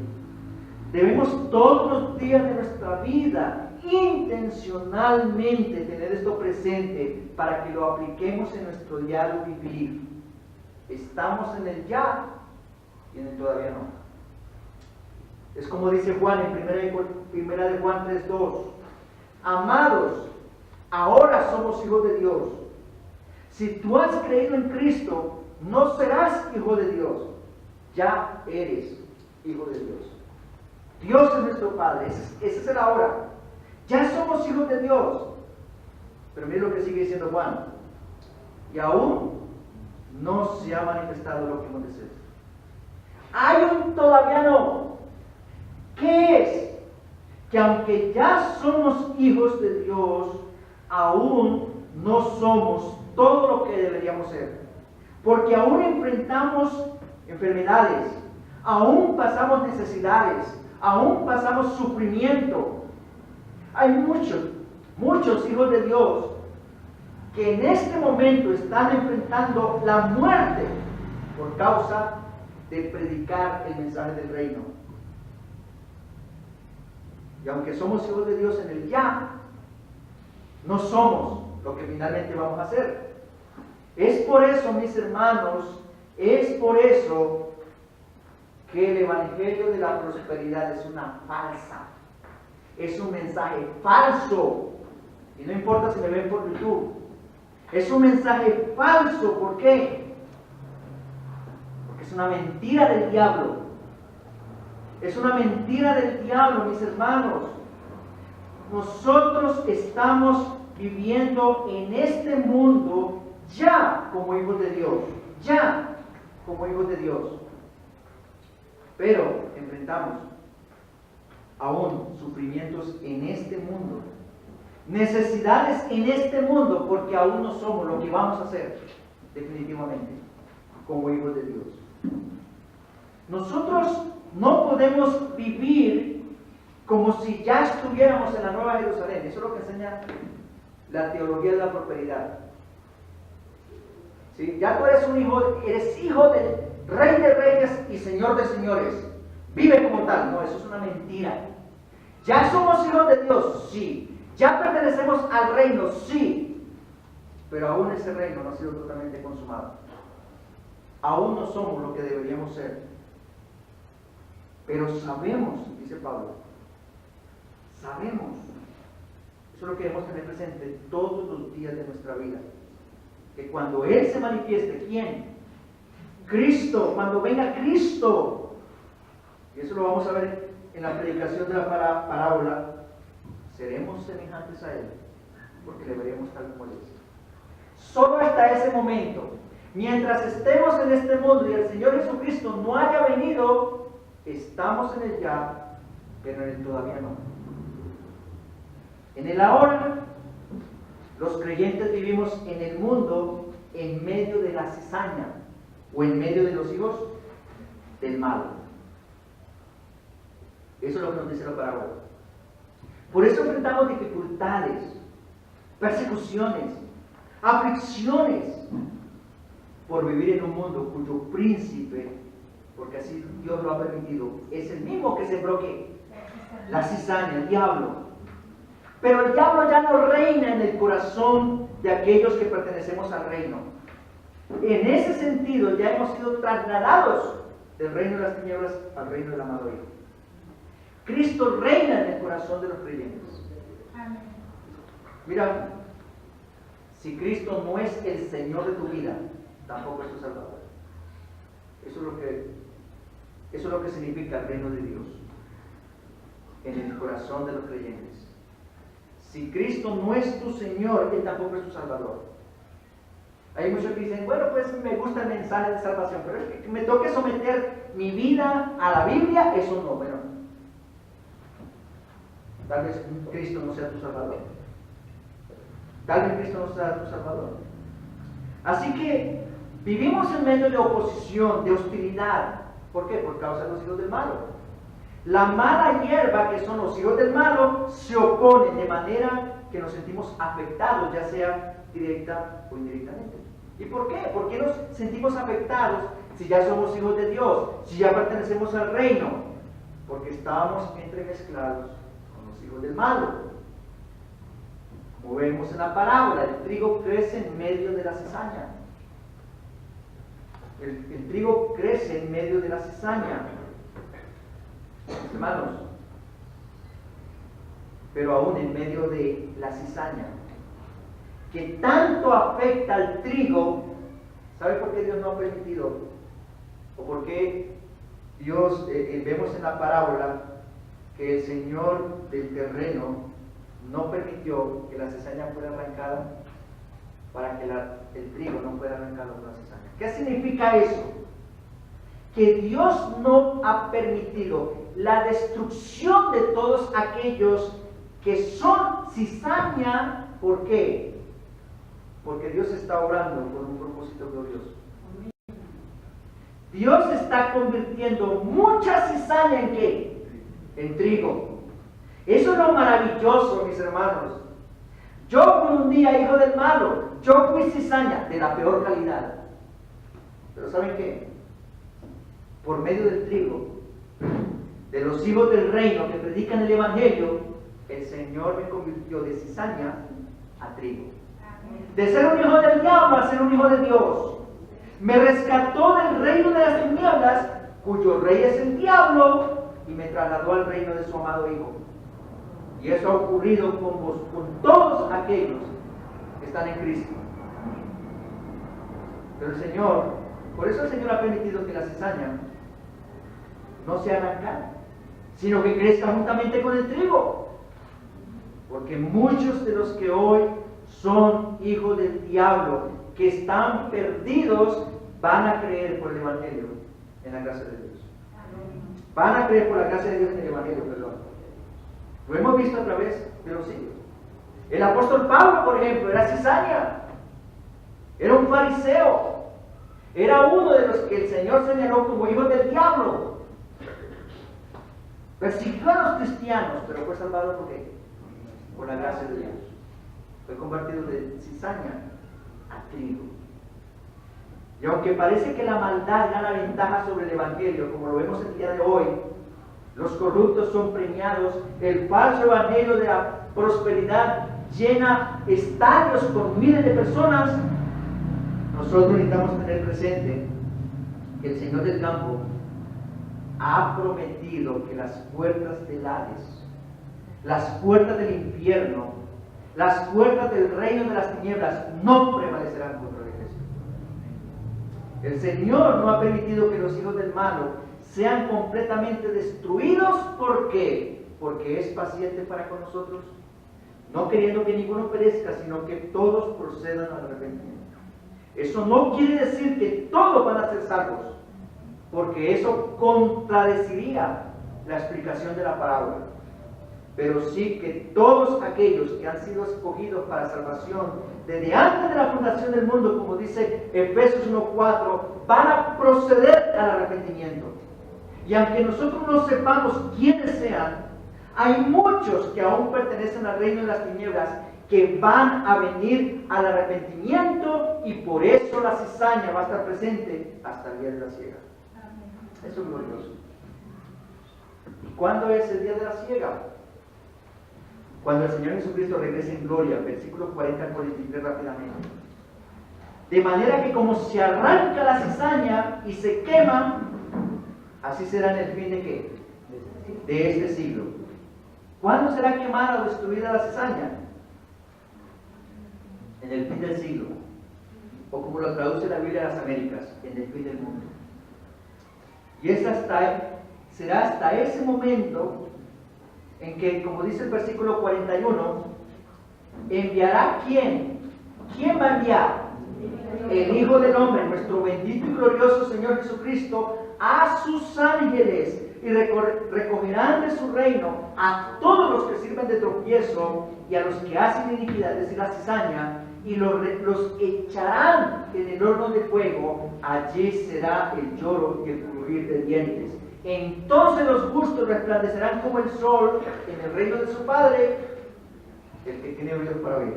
debemos todos los días de nuestra vida intencionalmente tener esto presente para que lo apliquemos en nuestro diario vivir. Estamos en el ya y en el todavía no. Es como dice Juan en primera de Juan 3:2. Amados, ahora somos hijos de Dios. Si tú has creído en Cristo, no serás hijo de Dios. Ya eres hijo de Dios. Dios es nuestro Padre. Ese es el ahora. Ya somos hijos de Dios. Pero mire lo que sigue diciendo Juan. Y aún no se ha manifestado lo que hemos de ser. Hay un todavía no. ¿Qué es? Que aunque ya somos hijos de Dios, aún no somos todo lo que deberíamos ser. Porque aún enfrentamos enfermedades, aún pasamos necesidades, aún pasamos sufrimiento. Hay muchos hijos de Dios que en este momento están enfrentando la muerte por causa de predicar el mensaje del reino. Y aunque somos hijos de Dios en el ya, no somos lo que finalmente vamos a hacer. Es por eso, mis hermanos, es por eso que el evangelio de la prosperidad es una falsa. Es un mensaje falso. Y no importa si me ven por YouTube. Es un mensaje falso. ¿Por qué? Porque es una mentira del diablo. Es una mentira del diablo, mis hermanos. Nosotros estamos viviendo en este mundo ya como hijos de Dios. Ya como hijos de Dios. Pero enfrentamos aún sufrimientos en este mundo, necesidades en este mundo, porque aún no somos lo que vamos a ser definitivamente como hijos de Dios. Nosotros no podemos vivir como si ya estuviéramos en la Nueva Jerusalén. Eso es lo que enseña la teología de la prosperidad. ¿Sí? Ya tú eres un hijo, eres hijo del Rey de Reyes y Señor de Señores. Vive como tal. No, eso es una mentira. ¿Ya somos hijos de Dios? Sí. ¿Ya pertenecemos al reino? Sí. Pero aún ese reino no ha sido totalmente consumado. Aún no somos lo que deberíamos ser. Pero sabemos, dice Pablo, sabemos. Eso es lo que debemos tener presente todos los días de nuestra vida. Que cuando Él se manifieste, ¿quién? Cristo, cuando venga Cristo. Y eso lo vamos a ver en la predicación de la parábola. Seremos semejantes a Él, porque le veremos tal como Él es. Solo hasta ese momento, mientras estemos en este mundo y el Señor Jesucristo no haya venido, estamos en el ya, pero en el todavía no. En el ahora, los creyentes vivimos en el mundo en medio de la cizaña o en medio de los hijos del malo. Eso es lo que nos dice la parábola. Por eso enfrentamos dificultades, persecuciones, aflicciones, por vivir en un mundo cuyo príncipe, porque así Dios lo ha permitido, es el mismo que sembró ¿qué? La cizaña, el diablo. Pero el diablo ya no reina en el corazón de aquellos que pertenecemos al reino. En ese sentido ya hemos sido trasladados del reino de las tinieblas al reino del amado Hijo. Cristo reina en el corazón de los creyentes. Amén. Mira, si Cristo no es el Señor de tu vida, tampoco es tu Salvador. Eso es lo que significa el reino de Dios en el corazón de los creyentes. Si Cristo no es tu Señor, Él tampoco es tu Salvador. Hay muchos que dicen, bueno, pues me gusta el mensaje de salvación, pero es que me toque someter mi vida a la Biblia, eso no. Bueno, tal vez Cristo no sea tu Salvador. Tal vez Cristo no sea tu Salvador. Así que vivimos en medio de oposición, de hostilidad. ¿Por qué? Por causa de los hijos del malo. La mala hierba, que son los hijos del malo, se oponen de manera que nos sentimos afectados, ya sea directa o indirectamente. ¿Y por qué? ¿Por qué nos sentimos afectados si ya somos hijos de Dios, si ya pertenecemos al reino? Porque estábamos entremezclados con los hijos del malo. Como vemos en la parábola, el trigo crece en medio de la cizaña. El trigo crece en medio de la cizaña. Hermanos, pero aún en medio de la cizaña, que tanto afecta al trigo, ¿sabe por qué Dios no ha permitido? ¿O por qué Dios, vemos en la parábola, que el Señor del terreno no permitió que la cizaña fuera arrancada para que el trigo no fuera arrancado por la cizaña? ¿Qué significa eso? Que Dios no ha permitido la destrucción de todos aquellos que son cizaña. ¿Por qué? Porque Dios está obrando por un propósito glorioso. Dios está convirtiendo mucha cizaña ¿en qué? En trigo. Eso es lo maravilloso, mis hermanos. Yo fui un día hijo del malo, yo fui cizaña de la peor calidad. Pero ¿saben qué? Por medio del trigo, de los hijos del reino que predican el Evangelio, el Señor me convirtió de cizaña a trigo. De ser un hijo del diablo a ser un hijo de Dios. Me rescató del reino de las tinieblas, cuyo rey es el diablo, y me trasladó al reino de su amado Hijo. Y eso ha ocurrido con todos aquellos que están en Cristo. Pero el Señor, por eso el Señor ha permitido que la cizaña no sea arrancada, sino que crezca juntamente con el trigo. Porque muchos de los que hoy son hijos del diablo, que están perdidos, van a creer por el Evangelio en la gracia de Dios. Van a creer por la gracia de Dios en el Evangelio, perdón. Lo hemos visto a través de los siglos. El apóstol Pablo, por ejemplo, era cizaña. Era un fariseo. Era uno de los que el Señor señaló como hijos del diablo. Persiguió a los cristianos, pero fue salvado ¿por qué? Por la gracia de Dios. Fue convertido de cizaña a trigo. Y aunque parece que la maldad gana ventaja sobre el Evangelio, como lo vemos el día de hoy, los corruptos son premiados, el falso evangelio de la prosperidad llena estadios con miles de personas, nosotros necesitamos tener presente que el Señor del campo ha prometido que las puertas del Hades, las puertas del infierno, las puertas del reino de las tinieblas no prevalecerán contra la iglesia. El Señor no ha permitido que los hijos del malo sean completamente destruidos. ¿Por qué? Porque es paciente para con nosotros, no queriendo que ninguno perezca, sino que todos procedan al arrepentimiento. Eso no quiere decir que todos van a ser salvos, porque eso contradeciría la explicación de la parábola. pero sí que todos aquellos que han sido escogidos para salvación desde antes de la fundación del mundo, como dice Efesios 1:4, van a proceder al arrepentimiento. Y aunque nosotros no sepamos quiénes sean, hay muchos que aún pertenecen al reino de las tinieblas que van a venir al arrepentimiento, y por eso la cizaña va a estar presente hasta el día de la siega. Eso es glorioso. ¿Y cuándo es el día de la siega? Cuando el Señor Jesucristo regrese en gloria, versículos 40 al 43 rápidamente. De manera que como se arranca la cizaña y se quema, así será en el fin de ¿qué? De este siglo. ¿Cuándo será quemada o destruida la cizaña? En el fin del siglo. O como lo traduce la Biblia de las Américas, en el fin del mundo. Y será hasta ese momento en que, como dice el versículo 41, enviará ¿quién? ¿Quién va a enviar? El Hijo del Hombre, nuestro bendito y glorioso Señor Jesucristo, a sus ángeles, y recogerán de su reino a todos los que sirven de tropiezo y a los que hacen iniquidad, es decir, la cizaña, y los echarán en el horno de fuego. Allí será el lloro y el crujir de dientes. Entonces los justos resplandecerán como el sol en el reino de su Padre. El que tiene oídos para oír,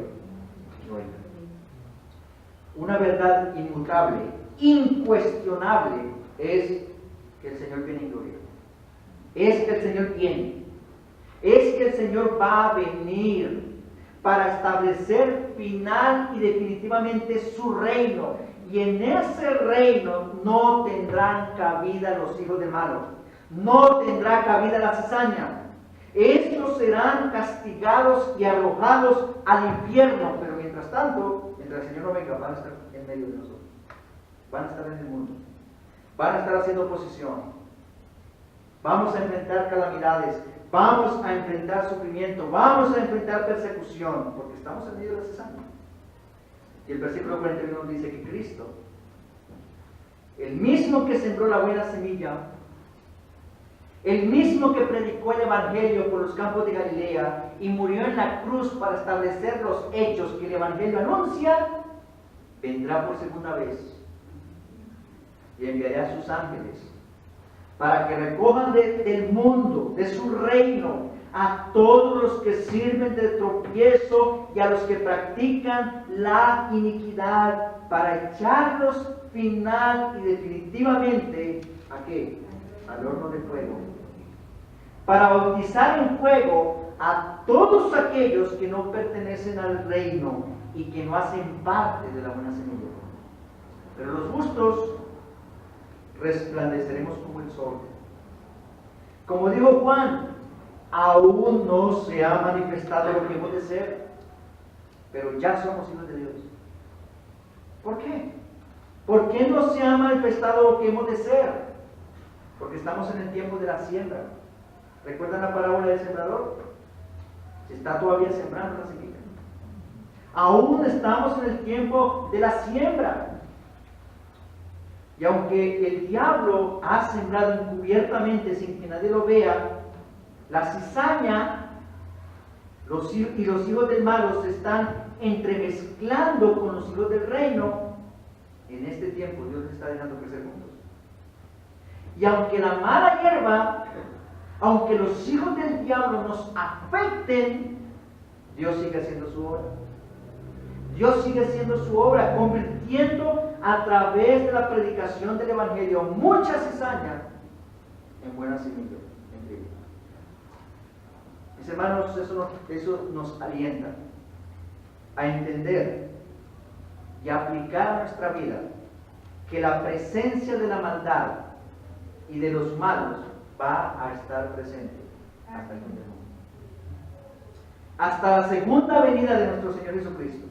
que oiga. Una verdad inmutable, incuestionable, es que el Señor viene en gloria. Es que el Señor viene. Es que el Señor va a venir para establecer final y definitivamente su reino. Y en ese reino no tendrán cabida los hijos del malo. No tendrá cabida la cizaña. Estos serán castigados y arrojados al infierno. Pero mientras tanto, mientras el Señor no venga, van a estar en medio de nosotros. Van a estar en el mundo. Van a estar haciendo oposición. Vamos a enfrentar calamidades. Vamos a enfrentar sufrimiento. Vamos a enfrentar persecución. Porque estamos en medio de la cizaña. Y el versículo 41 nos dice que Cristo, el mismo que sembró la buena semilla, el mismo que predicó el Evangelio por los campos de Galilea y murió en la cruz para establecer los hechos que el Evangelio anuncia, vendrá por segunda vez y enviará a sus ángeles para que recojan del mundo, de su reino, a todos los que sirven de tropiezo y a los que practican la iniquidad, para echarlos final y definitivamente ¿a qué? Al horno de fuego, para bautizar en fuego a todos aquellos que no pertenecen al reino y que no hacen parte de la buena semilla. Pero los justos resplandeceremos como el sol. Como dijo Juan, aún no se ha manifestado lo que hemos de ser, pero ya somos hijos de Dios. ¿Por qué? ¿Por qué no se ha manifestado lo que hemos de ser? Porque estamos en el tiempo de la siembra. ¿Recuerdan la parábola del sembrador? Se está todavía sembrando la semilla. Aún estamos en el tiempo de la siembra. Y aunque el diablo ha sembrado encubiertamente sin que nadie lo vea, la cizaña y los hijos del malo se están entremezclando con los hijos del reino. En este tiempo Dios les está dejando crecer juntos. Y aunque la mala hierba, aunque los hijos del diablo nos afecten, Dios sigue haciendo su obra. Dios sigue haciendo su obra, convirtiendo a través de la predicación del Evangelio mucha cizaña en buena semilla, en trigo. Mis hermanos, eso nos alienta a entender y a aplicar a nuestra vida que la presencia de la maldad y de los malos va a estar presente hasta el fin del mundo. Hasta la segunda venida de nuestro Señor Jesucristo.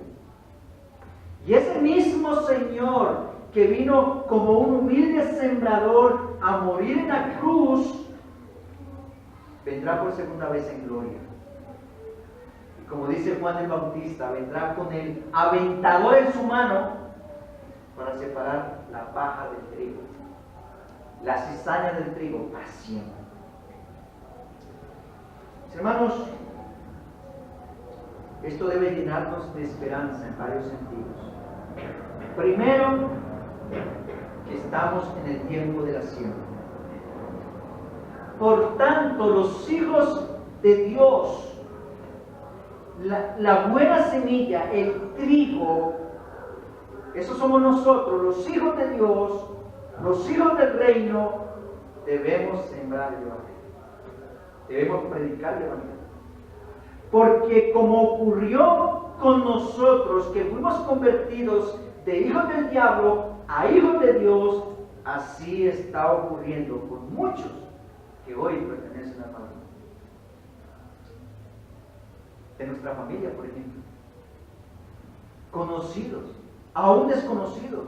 Y ese mismo Señor que vino como un humilde sembrador a morir en la cruz, vendrá por segunda vez en gloria. Y como dice Juan el Bautista, vendrá con el aventador en su mano para separar la paja del trigo, la cizaña del trigo para siempre. Hermanos, esto debe llenarnos de esperanza en varios sentidos. Primero, que estamos en el tiempo de la siembra. Por tanto, los hijos de Dios, la buena semilla, el trigo, esos somos nosotros, los hijos de Dios, los hijos del reino, debemos sembrar el evangelio. Debemos predicar el evangelio. Porque como ocurrió con nosotros, que fuimos convertidos de hijos del diablo a hijos de Dios, así está ocurriendo con muchos que hoy pertenecen al mal. De nuestra familia, por ejemplo. Conocidos, aún desconocidos,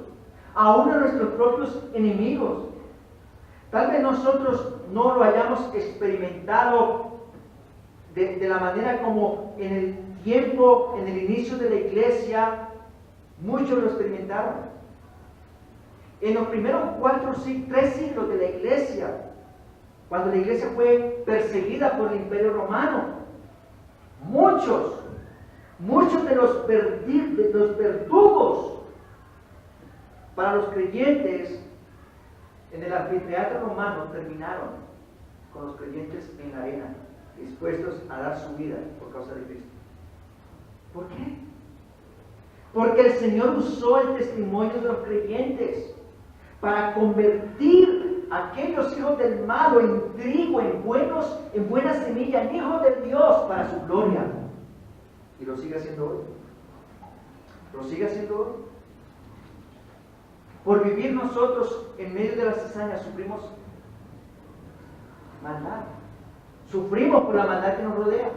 aún a nuestros propios enemigos. Tal vez nosotros no lo hayamos experimentado de la manera como en el tiempo, en el inicio de la iglesia, muchos lo experimentaron. En los primeros 3 siglos de la iglesia, cuando la iglesia fue perseguida por el Imperio Romano, muchos de los verdugos para los creyentes en el anfiteatro romano terminaron con los creyentes en la arena, dispuestos a dar su vida por causa de Cristo. ¿Por qué? Porque el Señor usó el testimonio de los creyentes para convertir a aquellos hijos del malo en trigo, en buena semilla, en hijos de Dios para su gloria. Y lo sigue haciendo hoy. Lo sigue haciendo hoy. Por vivir nosotros en medio de la cizaña sufrimos maldad. Sufrimos por la maldad que nos rodea.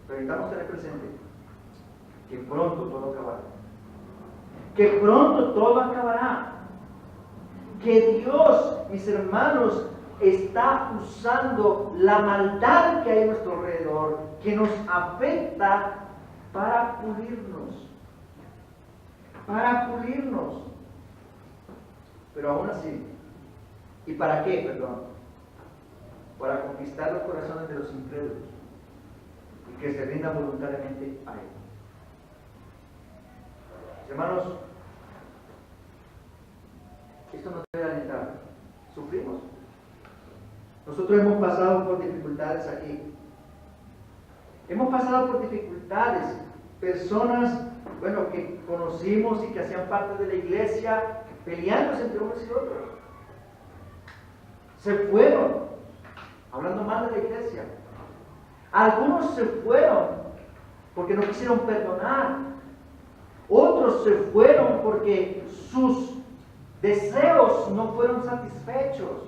Pero necesitamos tener presente que pronto todo acabará. Que pronto todo acabará. Que Dios, mis hermanos, está usando la maldad que hay a nuestro alrededor, que nos afecta para pulirnos. Para pulirnos. Pero aún así, ¿y para qué? Perdón. Para conquistar los corazones de los incrédulos y que se rindan voluntariamente a Él. Hermanos, esto nos debe alentar. Sufrimos. Nosotros hemos pasado por dificultades aquí. Hemos pasado por dificultades. Personas, que conocimos y que hacían parte de la iglesia, peleándose entre unos y otros. Se fueron, hablando mal de la iglesia. Algunos se fueron porque no quisieron perdonar. Otros se fueron porque sus deseos no fueron satisfechos.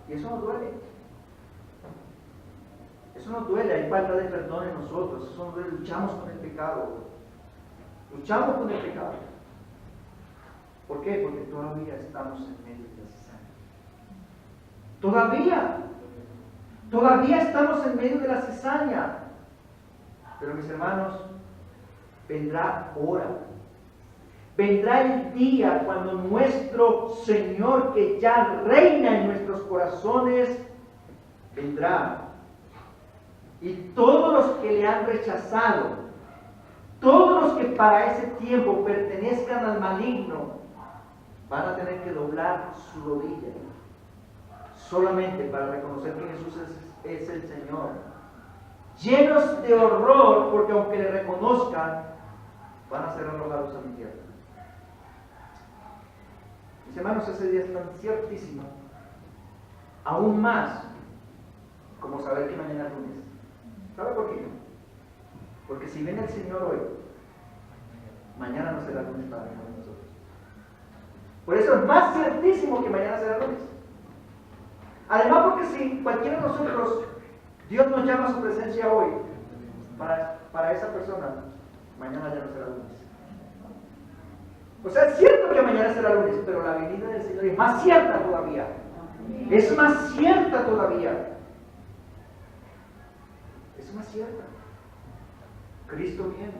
Y eso nos duele. Eso nos duele. Hay falta de perdón en nosotros. Eso nos duele. Luchamos con el pecado. Luchamos con el pecado. ¿Por qué? Porque todavía estamos en medio de la cizaña. Todavía estamos en medio de la cizaña. Pero mis hermanos, vendrá hora. Vendrá el día cuando nuestro Señor, que ya reina en nuestros corazones, vendrá. Y todos los que le han rechazado, todos los que para ese tiempo pertenezcan al maligno, van a tener que doblar su rodilla solamente para reconocer que Jesús es el Señor. Llenos de horror, porque aunque le reconozcan, van a ser arrojados al infierno. Mis hermanos, ese día es tan ciertísimo, aún más como saber que mañana es lunes. ¿Sabe por qué? Porque si viene el Señor hoy, mañana no será lunes para nosotros. Por eso es más ciertísimo que mañana será lunes. Además, porque si cualquiera de nosotros, Dios nos llama a su presencia hoy, para esa persona, mañana ya no será lunes. O sea, es cierto que mañana será lunes, pero la venida del Señor es más cierta todavía. Es más cierta todavía. Es más cierta. Cristo viene.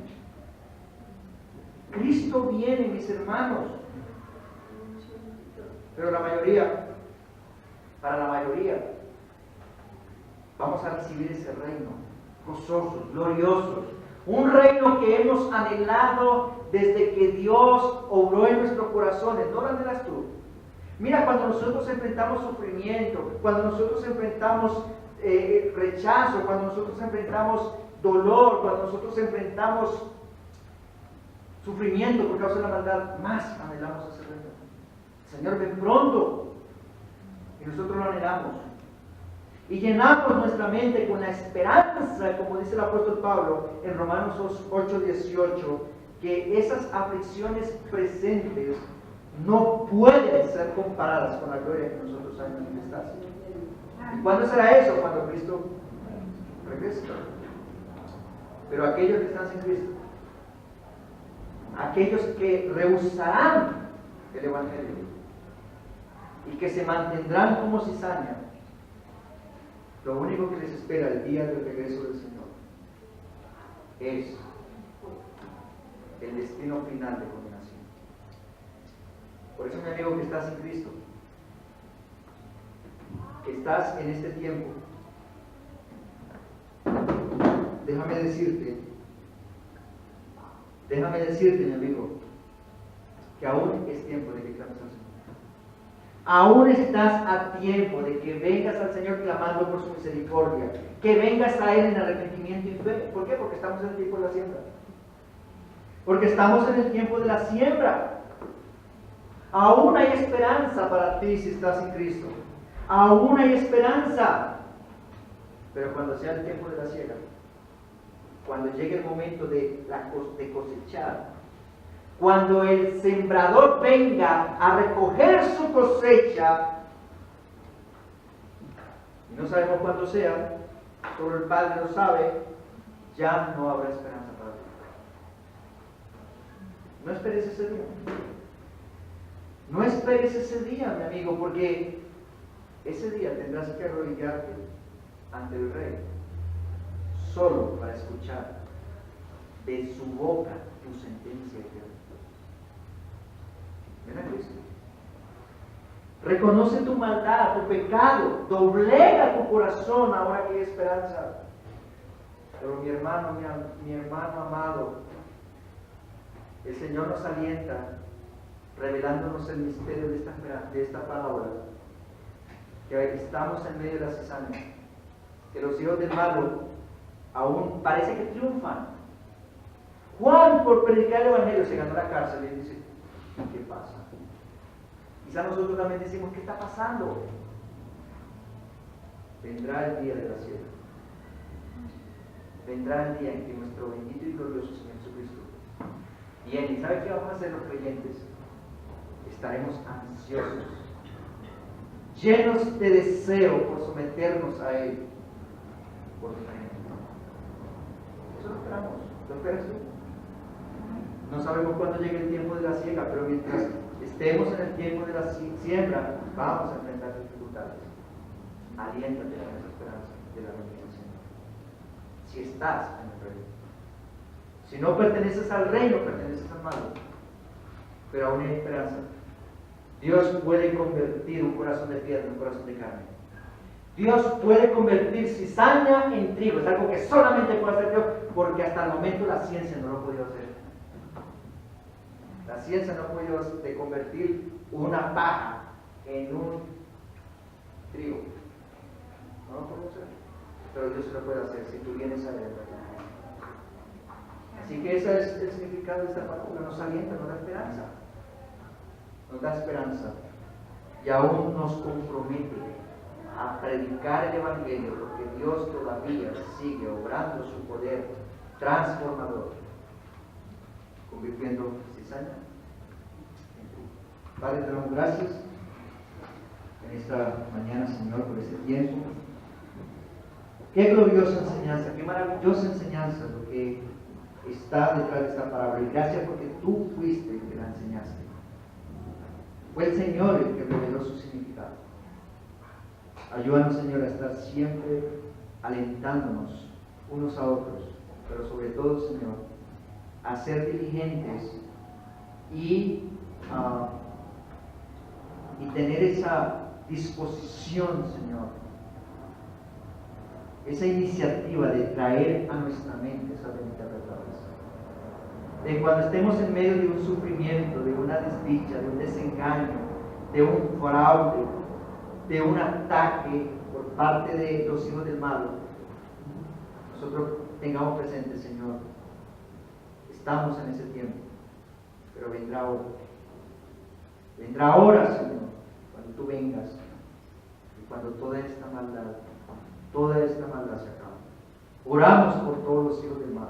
Cristo viene, mis hermanos. Pero para la mayoría, vamos a recibir ese reino, gozosos, gloriosos. Un reino que hemos anhelado desde que Dios obró en nuestros corazones. ¿No lo anhelas tú? Mira, cuando nosotros enfrentamos sufrimiento, cuando nosotros enfrentamos rechazo, cuando nosotros enfrentamos dolor, cuando nosotros enfrentamos sufrimiento por causa de la maldad, más anhelamos ese reino. Señor, ven pronto. Y nosotros lo anhelamos. Y llenamos nuestra mente con la esperanza, como dice el apóstol Pablo en Romanos 8:18, que esas aflicciones presentes no pueden ser comparadas con la gloria que nosotros hay manifestada. ¿Y cuándo será eso? Cuando Cristo regrese. Pero aquellos que están sin Cristo, aquellos que rehusarán el Evangelio y que se mantendrán como cizaña, lo único que les espera el día del regreso del Señor es el destino final de condenación. Por eso, mi amigo, que estás en Cristo, que estás en este tiempo, déjame decirte, mi amigo, que aún es tiempo de que clames al Señor. Aún estás a tiempo de que vengas al Señor clamando por su misericordia, que vengas a Él en arrepentimiento y fe. ¿Por qué? Porque estamos en el tiempo de la siembra. Porque estamos en el tiempo de la siembra. Aún hay esperanza para ti si estás en Cristo. Aún hay esperanza. Pero cuando sea el tiempo de la siega, cuando llegue el momento de cosechar, cuando el sembrador venga a recoger su cosecha, y no sabemos cuándo sea, solo el Padre lo sabe, ya no habrá esperanza para ti. No esperes ese día. No esperes ese día, mi amigo, porque ese día tendrás que arrodillarte ante el Rey, solo para escuchar de su boca tu sentencia eterna. Ven a Cristo. Reconoce tu maldad, tu pecado, doblega tu corazón ahora que hay esperanza. Pero mi hermano amado, el Señor nos alienta, revelándonos el misterio de esta parábola, que estamos en medio de la cizaña, que los hijos del malo aún parece que triunfan. Juan, por predicar el Evangelio, se ganó la cárcel y dice: ¿qué pasa? Quizá nosotros también decimos: ¿qué está pasando? Vendrá el día de la siega. Vendrá el día en que nuestro bendito y glorioso Señor Jesucristo viene. ¿Y sabe qué vamos a hacer los creyentes? Estaremos ansiosos, llenos de deseo por someternos a Él, por su reino. Eso lo esperamos. ¿Lo esperas tú? No sabemos cuándo llegue el tiempo de la siega, pero mientras estemos en el tiempo de la siembra, vamos a enfrentar dificultades. Aliéntate a esa esperanza de la venida del Señor. Si estás en el reino. Si no perteneces al reino, perteneces al malo. Pero aún hay esperanza. Dios puede convertir un corazón de piedra en un corazón de carne. Dios puede convertir cizaña en trigo. Es algo que solamente puede hacer Dios, porque hasta el momento la ciencia no lo ha podido hacer. La ciencia no ha podido convertir una paja en un trigo. No lo puede hacer. Pero Dios lo puede hacer si tú vienes a Él. Así que ese es el significado de esta palabra. Nos alienta, nos da esperanza. Nos da esperanza. Y aún nos compromete a predicar el Evangelio, porque Dios todavía sigue obrando su poder transformador, convirtiendo cizaña en trigo. Padre, te damos gracias en esta mañana, Señor, por este tiempo. Qué gloriosa enseñanza, qué maravillosa enseñanza lo que está detrás de esta palabra. Y gracias porque tú fuiste el que la enseñaste. Fue el Señor el que reveló su significado. Ayúdanos, Señor, a estar siempre alentándonos unos a otros, pero sobre todo, Señor, a ser diligentes y tener esa disposición, Señor, esa iniciativa de traer a nuestra mente esa bendita verdades. De cuando estemos en medio de un sufrimiento, de una desdicha, de un desengaño, de un fraude, de un ataque por parte de los hijos del mal, nosotros tengamos presente, Señor, estamos en ese tiempo, pero vendrá ahora. Vendrá ahora, Señor, cuando tú vengas y cuando toda esta maldad se acabe. Oramos por todos los hijos del mal.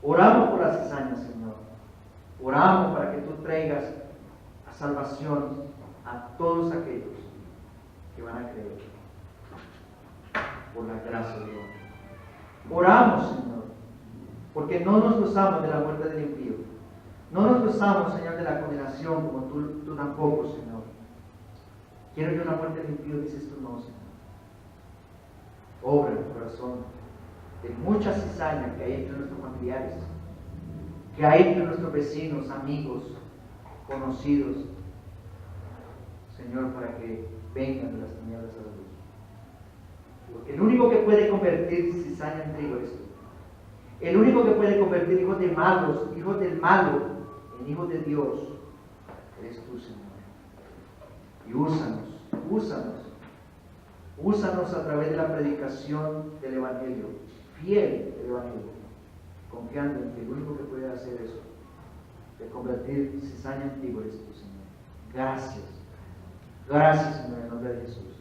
Oramos por las cizañas, Señor. Oramos para que tú traigas a salvación a todos aquellos que van a creer por la gracia de Dios. Oramos, Señor, porque no nos gozamos de la muerte del impío. No nos gozamos, Señor, de la condenación como tú tampoco, Señor. Quiero yo una muerte del impío, dices tú no, Señor. Obra en el corazón de mucha cizaña que hay entre nuestros familiares, que hay entre nuestros vecinos, amigos, conocidos, Señor, para que vengan de las tinieblas a la luz. Porque el único que puede convertir cizaña en trigo eres tú. El único que puede convertir hijos del malo en hijos de Dios eres tú, Señor. Y úsanos a través de la predicación del Evangelio, fiel del Evangelio, confiando en que el único que puede hacer eso, de convertir cizaña en trigo eres tú, Señor. Gracias, Señor, en el nombre de Jesús.